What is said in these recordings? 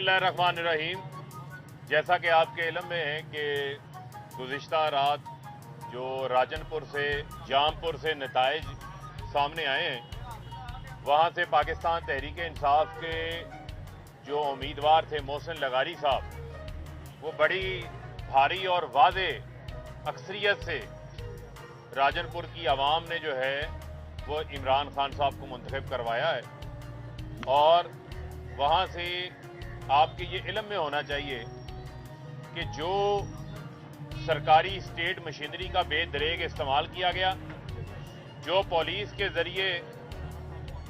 बिस्मिल्लाहिर्रहमानिर्रहीम। जैसा कि आपके इल्म में है कि गुज़िश्ता रात जो राजनपुर से जामपुर से नताइज सामने आए हैं, वहाँ से पाकिस्तान तहरीक इंसाफ के जो उम्मीदवार थे मोहसिन लगारी साहब, वो बड़ी भारी और वाज़े अक्सरियत से राजनपुर की आवाम ने जो है वो इमरान खान साहब को मुंतखब करवाया है। और वहाँ से आपके ये इल्म में होना चाहिए कि जो सरकारी स्टेट मशीनरी का बेदरेग इस्तेमाल किया गया, जो पुलिस के ज़रिए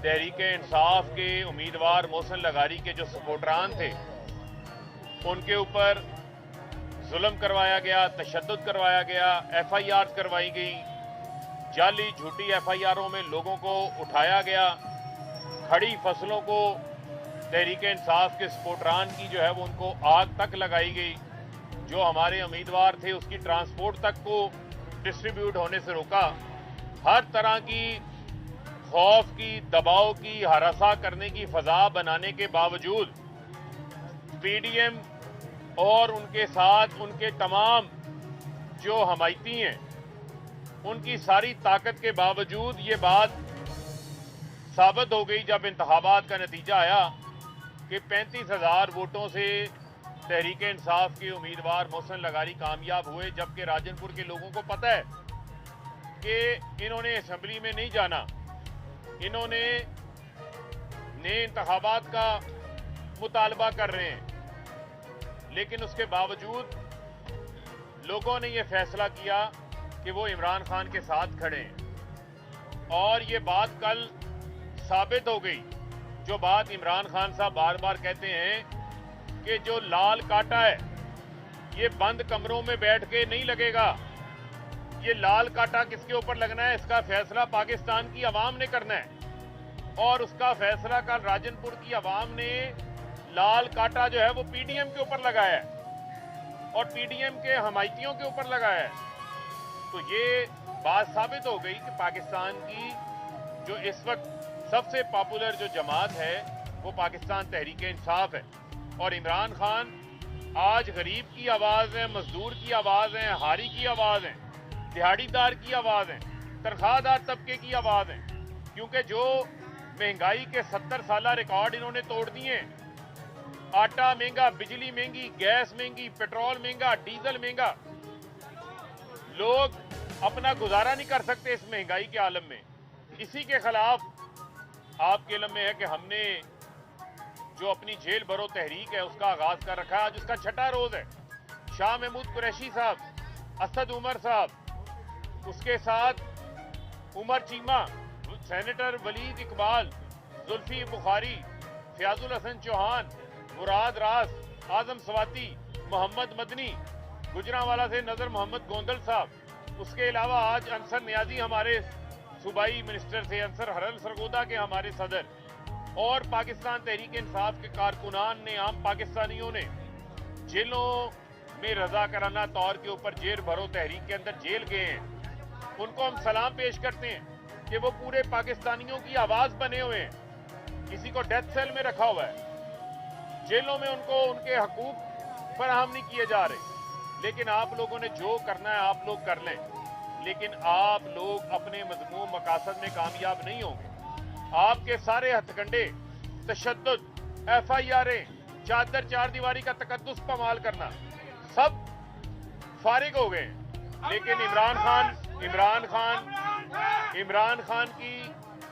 तहरीक इंसाफ के उम्मीदवार मोहसिन लगारी के जो सपोर्टरान थे उनके ऊपर जुल्म करवाया गया, तशद्दुद करवाया गया, FIR करवाई गई, जाली झूठी FIRों में लोगों को उठाया गया, खड़ी फसलों को तहरीक इंसाफ के सपोर्टरान की जो है वो उनको आग तक लगाई गई, जो हमारे उम्मीदवार थे उसकी ट्रांसपोर्ट तक को डिस्ट्रीब्यूट होने से रोका। हर तरह की खौफ की, दबाव की, हरासा करने की फजा बनाने के बावजूद PDM और उनके साथ उनके तमाम जो हमायती हैं उनकी सारी ताकत के बावजूद ये बात साबित हो गई जब इंतखाबात का नतीजा आया कि 35,000 वोटों से तहरीक इंसाफ के उम्मीदवार मोहसिन लगारी कामयाब हुए, जबकि राजनपुर के लोगों को पता है कि इन्होंने असेंबली में नहीं जाना, इन्होंने नए इंतखाबात का मुतालबा कर रहे हैं, लेकिन उसके बावजूद लोगों ने यह फैसला किया कि वो इमरान खान के साथ खड़े हैं। और ये बात कल साबित हो गई, जो बात इमरान खान साहब बार बार कहते हैं कि जो लाल कांटा है ये बंद कमरों में बैठ के नहीं लगेगा, ये लाल कांटा किसके ऊपर लगना है इसका फैसला पाकिस्तान की आवाम ने करना है। और उसका फैसला कल राजनपुर की आवाम ने लाल कांटा जो है वो PDM के ऊपर लगाया है और PDM के हमायतियों के ऊपर लगाया है। तो ये बात साबित हो गई कि पाकिस्तान की जो इस वक्त सबसे पॉपुलर जो जमात है वो पाकिस्तान तहरीक इंसाफ है। और इमरान खान आज गरीब की आवाज़ है, मजदूर की आवाज़ है, हारी की आवाज़ है, दिहाड़ीदार की आवाज़ है, तनख्वाहदार तबके की आवाज़ है। क्योंकि जो महंगाई के 70 साला रिकॉर्ड इन्होंने तोड़ दिए, आटा महंगा, बिजली महंगी, गैस महंगी, पेट्रोल महंगा, डीजल महंगा, लोग अपना गुजारा नहीं कर सकते इस महंगाई के आलम में। इसी के खिलाफ आपके इल्म में है कि हमने जो अपनी जेल भरो तहरीक है उसका आगाज कर रखा है। आज उसका 6ठा रोज है। शाह महमूद कुरैशी साहब, असद उमर साहब, उसके साथ उमर चीमा, सेनेटर वलीद इकबाल, जुल्फी बुखारी, फयाजुल हसन चौहान, मुराद रास, आजम सवाती, मोहम्मद मदनी, गुजरांवाला से नजर मोहम्मद गोंदल साहब, उसके अलावा आज अंसर नियाजी हमारे सूबाई मिनिस्टर थे, अंसर हरल सरगोदा के हमारे सदर, और पाकिस्तान तहरीक इंसाफ के कारकुनान ने, आम पाकिस्तानियों ने जेलों में रजाकाराना तौर के ऊपर जेल भरो तहरीक के अंदर जेल गए हैं। उनको हम सलाम पेश करते हैं कि वो पूरे पाकिस्तानियों की आवाज बने हुए हैं। किसी को डेथ सेल में रखा हुआ है, जेलों में उनको उनके हकूक फराहम नहीं किए जा रहे। लेकिन आप लोगों ने जो करना है आप लोग कर लें, लेकिन आप लोग अपने मजमूम मकासद में कामयाब नहीं होंगे। आपके सारे हथकंडे, तशद्दुद, FIR, चादर चार दीवारी का तकद्दुस पमाल करना, सब फारिग हो गए। लेकिन इमरान खान की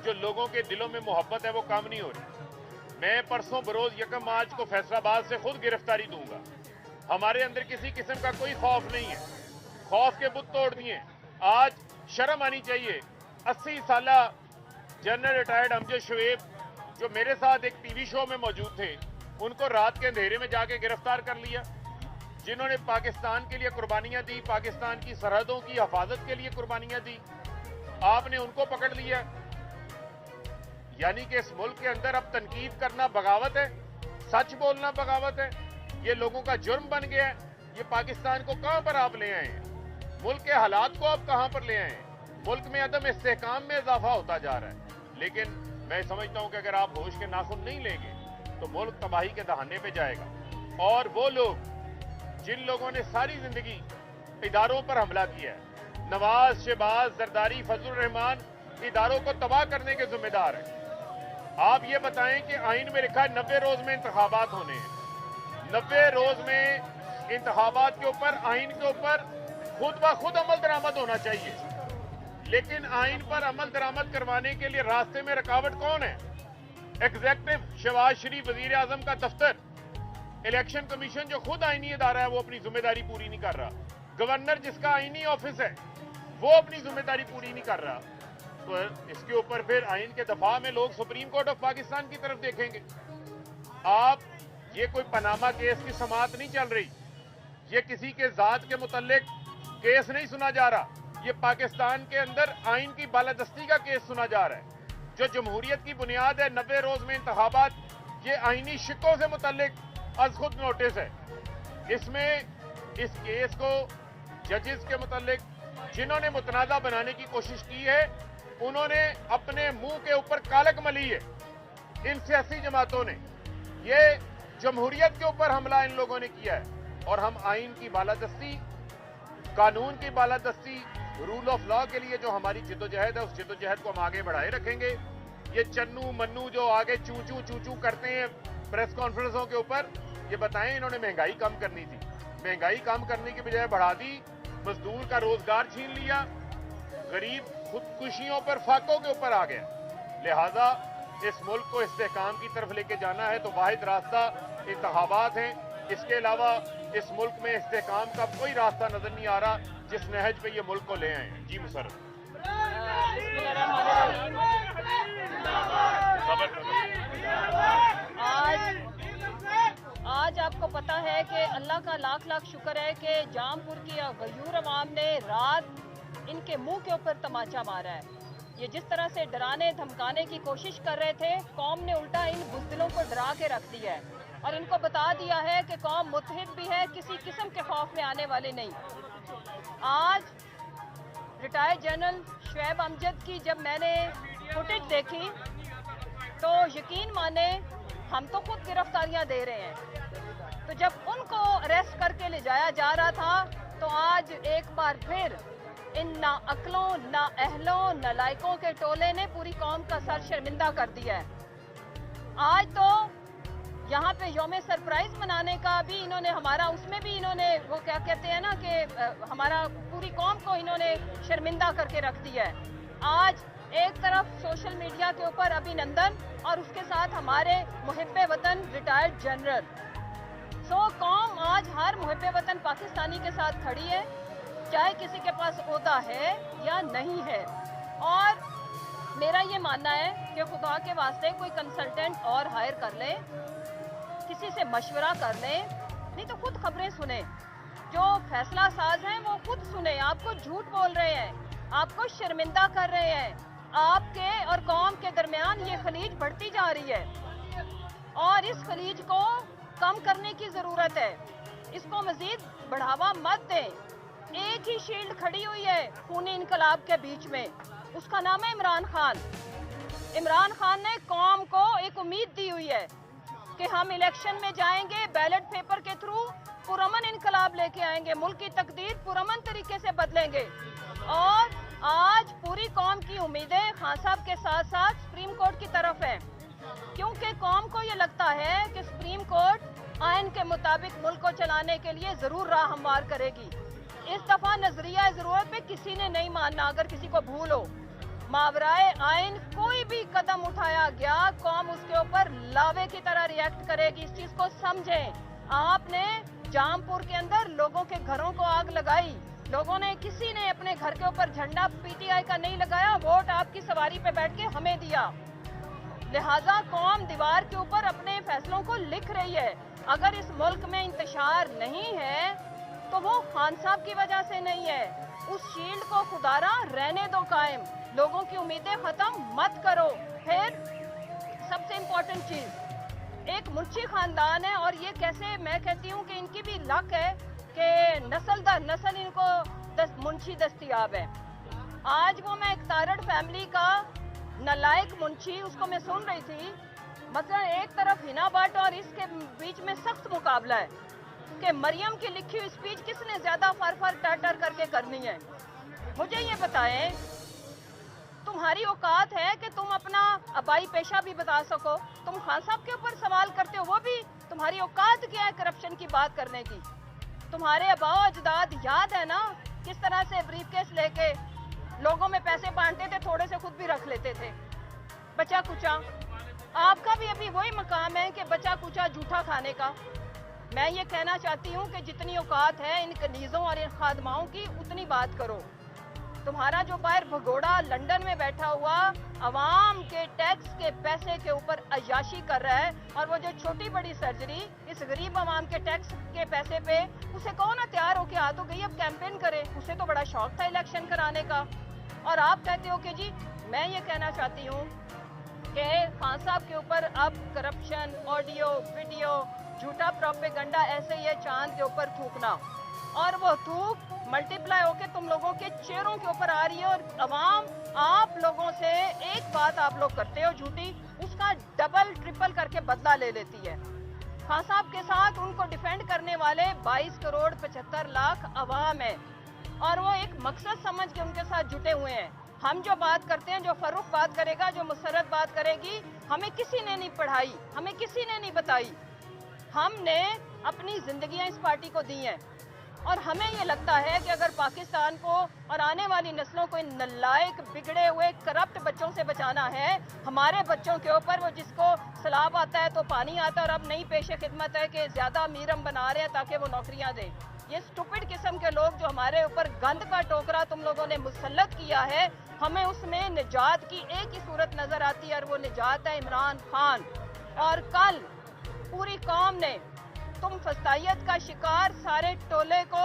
जो लोगों के दिलों में मोहब्बत है वो कम नहीं हो रही। मैं परसों बरोज 1 मार्च को फैसलाबाद से खुद गिरफ्तारी दूंगा। हमारे अंदर किसी किस्म का कोई खौफ नहीं है, खौफ के बुत तोड़ दिए। आज शर्म आनी चाहिए। 80 साला जनरल रिटायर्ड अमजद शुएब जो मेरे साथ एक TV शो में मौजूद थे, उनको रात के अंधेरे में जाके गिरफ्तार कर लिया। जिन्होंने पाकिस्तान के लिए कुर्बानियां दी, पाकिस्तान की सरहदों की हिफाजत के लिए कुर्बानियां दी, आपने उनको पकड़ लिया। यानी कि इस मुल्क के अंदर अब तनकीद करना बगावत है, सच बोलना बगावत है, ये लोगों का जुर्म बन गया है। ये पाकिस्तान को कहां पर आप ले आए हैं? मुल्क के हालात को आप कहां पर ले आए हैं? मुल्क में अदम इस्तेहकाम में इजाफा होता जा रहा है। लेकिन मैं समझता हूं कि अगर आप होश के नाखून नहीं लेंगे तो मुल्क तबाही के दहाने पे जाएगा। और वो लोग जिन लोगों ने सारी जिंदगी इदारों पर हमला किया है, नवाज, शहबाज, जरदारी, फजलुर रहमान, इदारों को तबाह करने के जिम्मेदार हैं। आप ये बताएं कि आइन में लिखा है 90 रोज में इंतखाबात होने हैं। 90 रोज में इंतखाबात के ऊपर, आइन के ऊपर खुद ब खुद अमल दरामद होना चाहिए, लेकिन आइन पर अमल दरामद करवाने के लिए रास्ते में रुकावट कौन है? एग्जेक्टिव शहबाज शरीफ, वजीर आजम का दफ्तर, इलेक्शन कमीशन जो खुद आईनी इदारा है वो अपनी जिम्मेदारी पूरी नहीं कर रहा, गवर्नर जिसका आईनी ऑफिस है वो अपनी जिम्मेदारी पूरी नहीं कर रहा। तो इसके ऊपर फिर आइन के दफा में लोग सुप्रीम कोर्ट ऑफ पाकिस्तान की तरफ देखेंगे। आप, ये कोई पनामा केस की समाअत नहीं चल रही, ये किसी के जात के मुतल्लिक केस नहीं सुना जा रहा, ये पाकिस्तान के अंदर आइन की बालादस्ती का केस सुना जा रहा है। जो जमहूरियत की बुनियाद है 90 रोज में इंतखाबात, ये आइनी शिकों से मुतल्लिक अज खुद नोटिस है। इसमें इस केस को जजेस के मुतल्लिक जिन्होंने मुतनाज़ा बनाने की कोशिश की है, उन्होंने अपने मुंह के ऊपर कालक मली है। इन सियासी जमातों ने, ये जमहूरियत के ऊपर हमला इन लोगों ने किया है। और हम आइन की बालादस्ती, कानून की बालादस्ती, रूल ऑफ लॉ के लिए जो हमारी जिद्दोजहद है, उस जिद्दोजहद को हम आगे बढ़ाए रखेंगे। ये चन्नू मन्नू जो आगे चू चू करते हैं प्रेस कॉन्फ्रेंसों के ऊपर, ये बताएं इन्होंने महंगाई कम करनी थी, महंगाई कम करने की बजाय बढ़ा दी, मजदूर का रोजगार छीन लिया, गरीब खुदकुशियों पर, फाकों के ऊपर आ गया। लिहाजा इस मुल्क को इस्तेहकाम की तरफ लेके जाना है तो वाहिद रास्ता इंतखाबात हैं। इसके अलावा इस मुल्क में इस्तेहकाम का कोई रास्ता नजर नहीं आ रहा जिस नहज पे ये मुल्क को ले आए हैं। जी मुशर्रफ। आज आपको पता है कि अल्लाह का लाख लाख शुक्र है कि जामपुर की गयूर अवाम ने रात इनके मुंह के ऊपर तमाचा मारा है। ये जिस तरह से डराने धमकाने की कोशिश कर रहे थे, कौम ने उल्टा इन बुज़दिलों को डरा के रख दिया है और इनको बता दिया है कि कौम मुत्तहिद भी है, किसी किस्म के खौफ में आने वाले नहीं। आज रिटायर्ड जनरल शुएब अमजद की जब मैंने फुटेज देखी तो यकीन माने हम तो खुद गिरफ्तारियां दे रहे हैं, तो जब उनको अरेस्ट करके ले जाया जा रहा था तो आज एक बार फिर इन ना अक्लों, ना अहलों, ना लायकों के टोले ने पूरी कौम का सर शर्मिंदा कर दिया है। आज तो यहाँ पे यौम सरप्राइज मनाने का भी इन्होंने हमारा, उसमें भी इन्होंने वो क्या कहते हैं ना कि हमारा पूरी कौम को इन्होंने शर्मिंदा करके रख दिया है। आज एक तरफ सोशल मीडिया के ऊपर अभिनंदन और उसके साथ हमारे मुहिब्बे वतन रिटायर्ड जनरल। कौम आज हर मुहिब्बे वतन पाकिस्तानी के साथ खड़ी है, चाहे किसी के पास ओहदा है या नहीं है। और मेरा ये मानना है कि खुदा के वास्ते कोई कंसल्टेंट और हायर कर ले, किसी से मशवरा कर ले, नहीं तो खुद खबरें सुने। जो फैसला साज हैं वो खुद सुने। आपको झूठ बोल रहे हैं, आपको शर्मिंदा कर रहे हैं, आपके और कौम के दरमियान ये खलीज बढ़ती जा रही है और इस खलीज को कम करने की जरूरत है। इसको मजीद बढ़ावा मत दें। एक ही शील्ड खड़ी हुई है खूनी इनकलाब के बीच में, उसका नाम है इमरान खान। इमरान खान ने कौम को एक उम्मीद दी हुई है कि हम इलेक्शन में जाएंगे, बैलेट पेपर के थ्रू पुरअमन इनकलाब लेके आएंगे, मुल्क की तकदीर पुरअमन तरीके से बदलेंगे। और आज पूरी कौम की उम्मीदें खान साहब के साथ साथ सुप्रीम कोर्ट की तरफ है, क्योंकि कौम को ये लगता है कि सुप्रीम कोर्ट आइन के मुताबिक मुल्क को चलाने के लिए जरूर राह हमवार करेगी। इस दफा नजरिया जरूरत पे किसी ने नहीं मानना। अगर किसी को भूल हो, मावराए आइन कोई भी कदम उठाया गया, कौम उसके ऊपर लावे की तरह रिएक्ट करेगी। इस चीज को समझें। आपने जामपुर के अंदर लोगों के घरों को आग लगाई, लोगों ने, किसी ने अपने घर के ऊपर झंडा पीटीआई का नहीं लगाया, वोट आपकी सवारी पे बैठ के हमें दिया। लिहाजा कौम दीवार के ऊपर अपने फैसलों को लिख रही है। अगर इस मुल्क में इंतशार नहीं है तो वो खान साहब की वजह से नहीं है। उस शील्ड को खुदारा रहने दो कायम, लोगों की उम्मीदें खत्म मत करो। फिर सबसे इम्पोर्टेंट चीज, एक मुंशी खानदान है और ये कैसे, मैं कहती हूँ कि इनकी भी लक है कि नस्ल दर नस्ल इनको मुंशी दस्तियाब है। आज वो, मैं एक तारड़ फैमिली का नलायक मुंशी, उसको मैं सुन रही थी मतलब एक तरफ हिना भट्ट और इसके बीच में सख्त मुकाबला है कि मरियम की लिखी हुई स्पीच किसने ज्यादा फर टर करके करनी है। मुझे ये बताएं, तुम्हारी औकात है कि तुम अपना आबाई पेशा भी बता सको? तुम खान साहब के ऊपर सवाल करते हो, वो भी तुम्हारी औकात क्या है करप्शन की बात करने की? तुम्हारे आबाओ अजदाद याद है ना किस तरह से ब्रीफकेस लेके लोगों में पैसे बांटते थे, थोड़े से खुद भी रख लेते थे, बचा कुचा। आपका भी अभी वही मकाम है कि बचा कुचा जूठा खाने का। मैं ये कहना चाहती हूँ कि जितनी औकात है इन कनीज़ों और इन खादमाओं की उतनी बात करो। तुम्हारा जो बाहर भगोड़ा लंदन में बैठा हुआ अवाम के टैक्स के पैसे के ऊपर अय्याशी कर रहा है, और वो जो छोटी बड़ी सर्जरी इस गरीब अवाम के टैक्स के पैसे पे, उसे कौन ना तैयार होके आ तो गई अब कैंपेन करे। उसे तो बड़ा शौक था इलेक्शन कराने का, और आप कहते हो कि जी। मैं ये कहना चाहती हूँ कि खान साहब के ऊपर अब करप्शन, ऑडियो वीडियो, झूठा प्रोपेगेंडा ऐसे ही है चांद के ऊपर थूकना, और वो थूक मल्टीप्लाई होके तुम लोगों के चेहरों के ऊपर आ रही है। और अवाम आप लोगों से एक बात आप लोग करते हो झूठी, उसका डबल ट्रिपल करके बदला ले लेती है। खान साहब के साथ उनको डिफेंड करने वाले 22 करोड़ 75 लाख अवाम है, और वो एक मकसद समझ के उनके साथ जुटे हुए हैं। हम जो बात करते हैं, जो फरूख बात करेगा, जो मुसर्रत बात करेगी, हमें किसी ने नहीं पढ़ाई, हमें किसी ने नहीं बताई। हमने अपनी जिंदगियां इस पार्टी को दी हैं, और हमें ये लगता है कि अगर पाकिस्तान को और आने वाली नस्लों को इन नालायक, बिगड़े हुए, करप्ट बच्चों से बचाना है, हमारे बच्चों के ऊपर वो जिसको सैलाब आता है तो पानी आता है, और अब नई पेशे खिदमत है कि ज्यादा अमीर हम बना रहे हैं ताकि वो नौकरियां दें। ये स्टूपिड किस्म के लोग जो हमारे ऊपर गंद का टोकरा तुम लोगों ने मुसल्लत किया है, हमें उसमें निजात की एक ही सूरत नजर आती है, और वो निजात है इमरान खान। और कल पूरी कौम ने तुम फसाइयत का शिकार सारे टोले को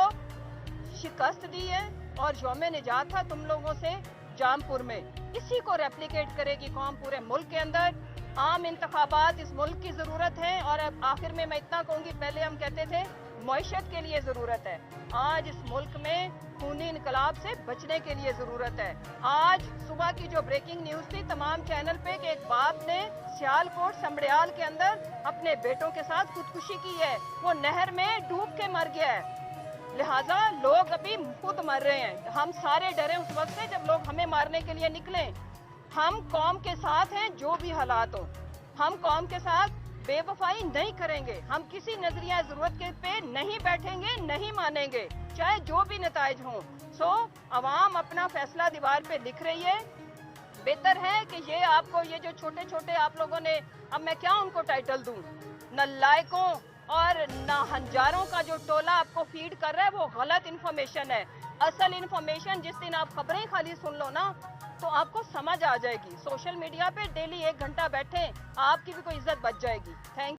शिकस्त दी है, और यौम निजात था तुम लोगों से जामपुर में। इसी को रेप्लिकेट करेगी कौम पूरे मुल्क के अंदर। आम इंतखाबात इस मुल्क की जरूरत है, और अब आखिर में मैं इतना कहूंगी, पहले हम कहते थे मईशत के लिए जरूरत है, आज इस मुल्क में खूनी इनकलाब से बचने के लिए जरूरत है। आज सुबह की जो ब्रेकिंग न्यूज थी तमाम चैनल पे कि एक बाप ने सियालकोट समड़ियाल के अंदर अपने बेटों के साथ खुदकुशी की है, वो नहर में डूब के मर गया है। लिहाजा लोग अभी खुद मर रहे हैं। हम सारे डरे उस वक्त से जब लोग हमें मारने के लिए निकले। हम कौम के साथ हैं जो भी हालात हो, हम कौम के साथ बेवफाई नहीं करेंगे, हम किसी नजरिया जरूरत के पे नहीं बैठेंगे, नहीं मानेंगे, चाहे जो भी नताइज हों। सो अवाम अपना फैसला दीवार पे लिख रही है। बेहतर है कि ये आपको, ये जो छोटे छोटे आप लोगों ने, अब मैं क्या उनको टाइटल दूं, नालायकों और नाहंजारों का जो टोला आपको फीड कर रहा है, वो गलत इन्फॉर्मेशन है। असल इन्फॉर्मेशन जिस दिन आप खबरें खाली सुन लो ना, तो आपको समझ आ जाएगी। सोशल मीडिया पे डेली 1 घंटा बैठे, आपकी भी कोई इज्जत बच जाएगी। थैंक